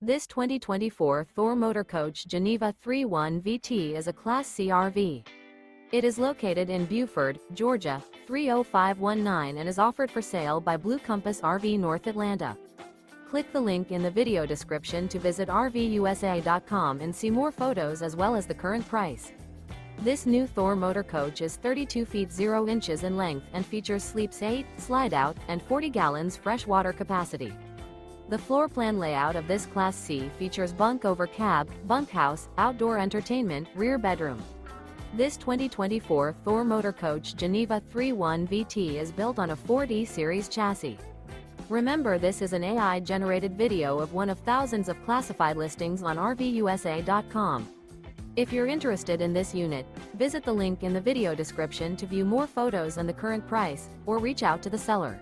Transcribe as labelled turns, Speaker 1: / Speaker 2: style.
Speaker 1: This 2024 Thor Motor Coach Geneva 3.1 VT is a Class C RV. It is located in Buford, Georgia, 30519 and is offered for sale by Blue Compass RV North Atlanta. Click the link in the video description to visit RVUSA.com and see more photos as well as the current price. This new Thor Motor Coach is 32 feet 0 inches in length and features sleeps 8, Slideout, and 40 gallons fresh water capacity. The floor plan layout of this Class C features Bunk Over Cab, Bunkhouse, outdoor entertainment, rear bedroom. This 2024 Thor Motor Coach Geneva 3.1 VT is built on a Ford E-Series chassis. Remember, this is an AI-generated video of one of thousands of classified listings on RVUSA.com. If you're interested in this unit, visit the link in the video description to view more photos and the current price, or reach out to the seller.